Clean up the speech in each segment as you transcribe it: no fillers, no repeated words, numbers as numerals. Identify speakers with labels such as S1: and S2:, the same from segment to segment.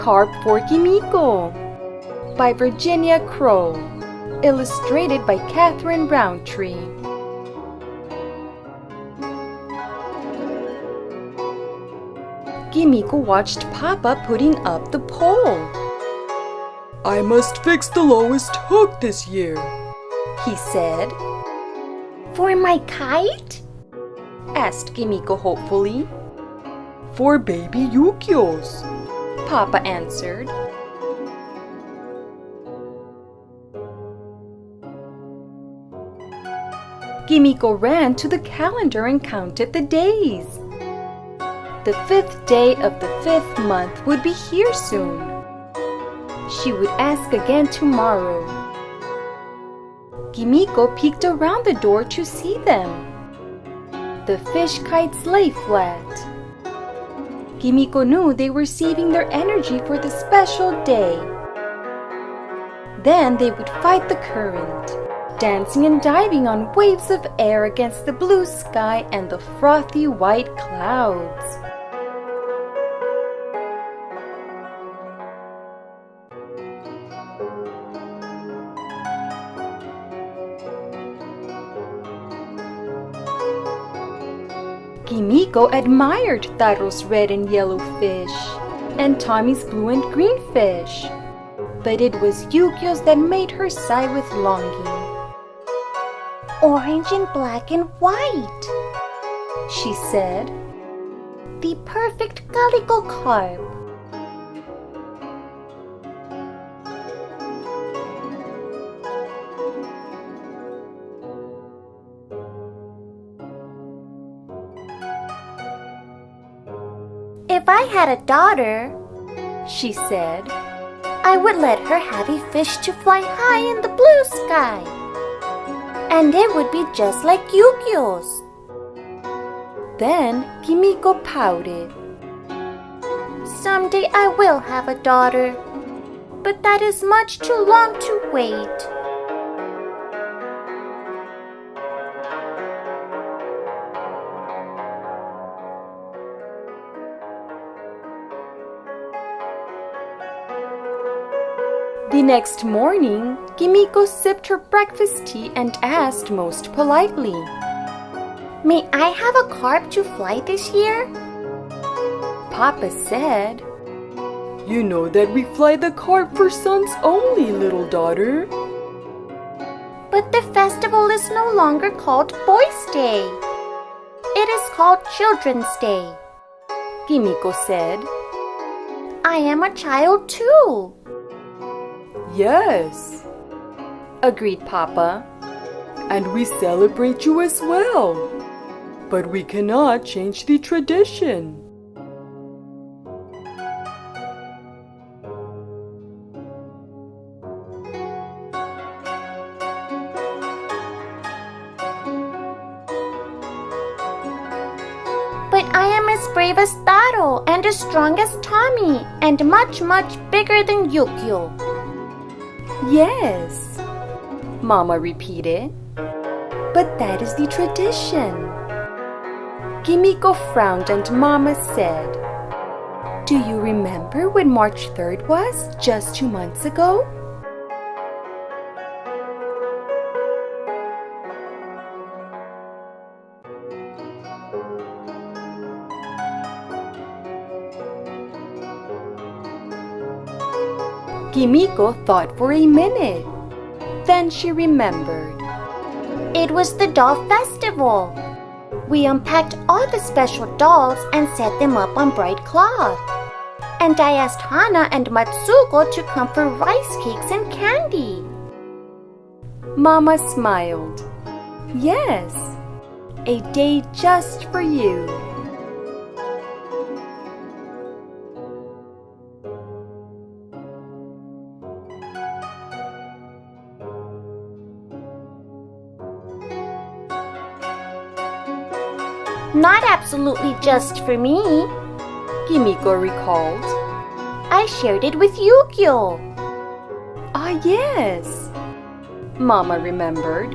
S1: Carp for Kimiko by Virginia Crowe, illustrated by Catherine Roundtree. Kimiko watched Papa putting up the pole.
S2: "I must fix the lowest hook this year,"
S1: he said.
S3: "For my kite?"
S1: asked Kimiko hopefully.
S2: "For baby Yukio's,"
S1: Papa answered. Kimiko ran to the calendar and counted the days. The 5th day of the 5th month would be here soon. She would ask again tomorrow. Kimiko peeked around the door to see them. The fish kites lay flat. Kimiko knew they were saving their energy for the special day. Then they would fight the current, dancing and diving on waves of air against the blue sky and the frothy white clouds. Kimiko admired Taro's red and yellow fish and Tommy's blue and green fish, but it was Yukio's that made her sigh with longing.
S3: "Orange and black and white,"
S1: she said.
S3: "The perfect calico carp." "If I had a daughter,"
S1: she said,
S3: "I would let her have a fish to fly high in the blue sky. And it would be just like Yukio's."
S1: Then Kimiko pouted.
S3: "Someday I will have a daughter, but that is much too long to wait."
S1: The next morning, Kimiko sipped her breakfast tea and asked most politely,
S3: "May I have a carp to fly this year?"
S1: Papa said,
S2: "You know that we fly the carp for sons only, little daughter."
S3: "But the festival is no longer called Boys' Day. It is called Children's Day,"
S1: Kimiko said.
S3: "I am a child too."
S2: "Yes,"
S1: agreed Papa.
S2: "And we celebrate you as well. But we cannot change the tradition."
S3: "But I am as brave as Taro and as strong as Tommy and much, much bigger than Yukio."
S1: "Yes," Mama repeated. "But that is the tradition." Kimiko frowned and Mama said, "Do you remember when March 3rd was just 2 months ago?" Kimiko thought for a minute. Then she remembered.
S3: "It was the doll festival. We unpacked all the special dolls and set them up on bright cloth. And I asked Hana and Matsuko to come for rice cakes and candy."
S1: Mama smiled. "Yes, a day just for you."
S3: "Not absolutely just for me,"
S1: Kimiko recalled.
S3: "I shared it with Yukio."
S1: "Ah, yes," Mama remembered.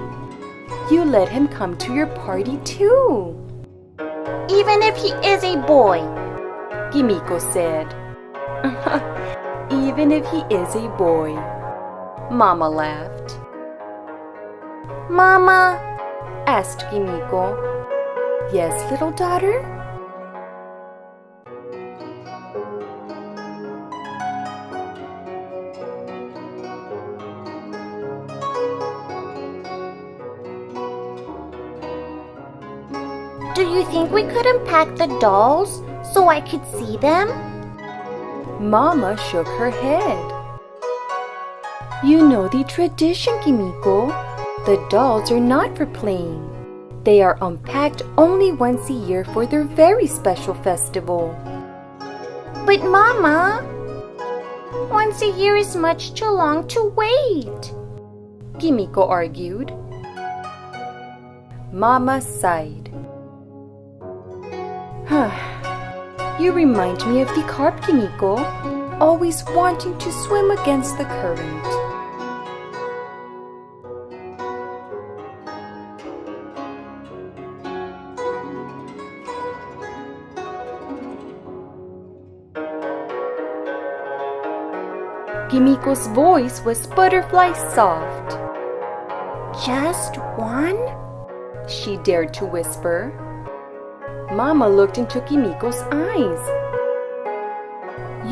S1: "You let him come to your party too."
S3: "Even if he is a boy,"
S1: Kimiko said. even if he is a boy. Mama laughed.
S3: Mama,
S1: Asked Kimiko. Yes, little daughter?
S3: do you think we could unpack the dolls so I could see them?
S1: Mama shook her head. You know the tradition, Kimiko. The dolls are not for playing. They are unpacked only once a year for their very special festival.
S3: But Mama, once a year is much too long to wait,
S1: Kimiko argued. Mama sighed. You remind me of the carp, Kimiko, always wanting to swim against the current. Kimiko's voice was butterfly soft.
S3: just one?
S1: She dared to whisper. Mama looked into Kimiko's eyes.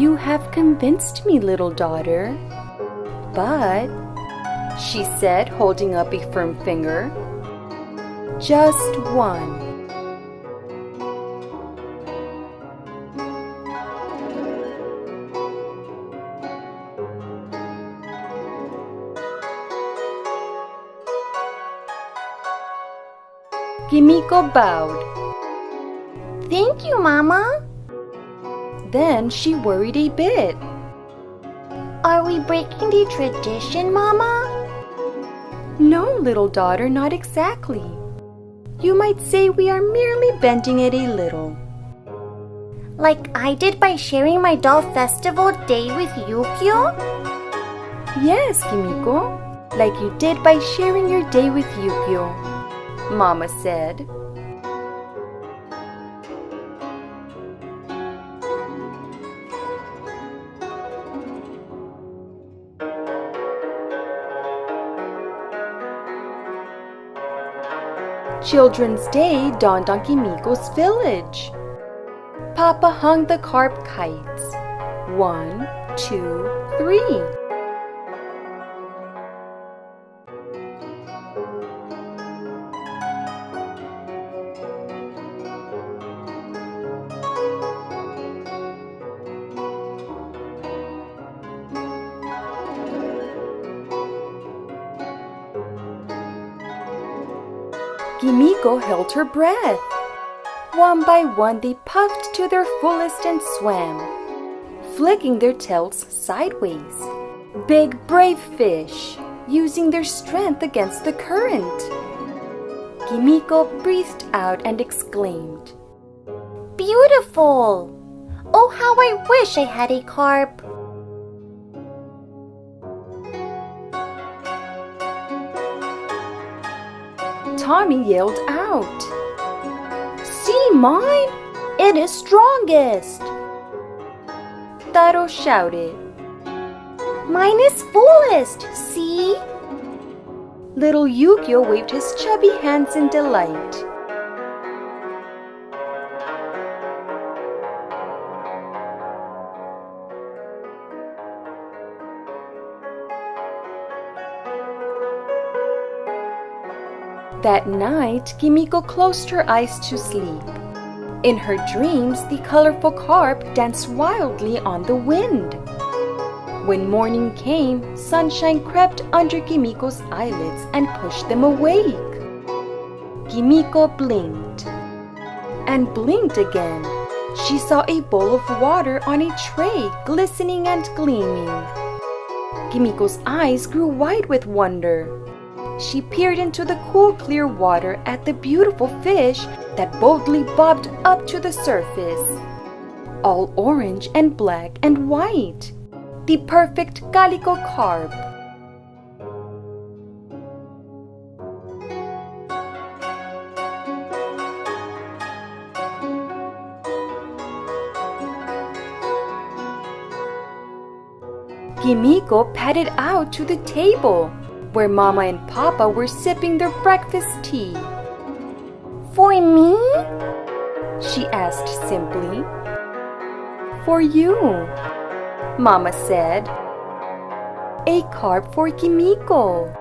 S1: You have convinced me, little daughter. But, she said, holding up a firm finger, just one. Kimiko bowed.
S3: Thank you, Mama.
S1: Then she worried a bit.
S3: Are we breaking the tradition, Mama?
S1: No, little daughter, not exactly. You might say we are merely bending it a little.
S3: Like I did by sharing my doll festival day with Yukio?
S1: Yes, Kimiko, like you did by sharing your day with Yukio, Mama said. Children's Day dawned on Kimiko's village. Papa hung the carp kites. 1, 2, 3. Kimiko held her breath. One by one they puffed to their fullest and swam, flicking their tails sideways. Big brave fish, using their strength against the current. Kimiko breathed out and exclaimed,
S3: Beautiful! Oh, how I wish I had a carp.
S1: Tommy yelled out.
S3: See mine? It is strongest.
S1: Taro shouted.
S3: Mine is fullest, see?
S1: Little Yukio waved his chubby hands in delight. That night, Kimiko closed her eyes to sleep. In her dreams, the colorful carp danced wildly on the wind. When morning came, sunshine crept under Kimiko's eyelids and pushed them awake. Kimiko blinked and blinked again. She saw a bowl of water on a tray, glistening and gleaming. Kimiko's eyes grew wide with wonder. She peered into the cool, clear water at the beautiful fish that boldly bobbed up to the surface. All orange and black and white. The perfect calico carp. Kimiko padded out to the table, where Mama and Papa were sipping their breakfast tea.
S3: For me?
S1: She asked simply. For you, Mama said. A carp for Kimiko.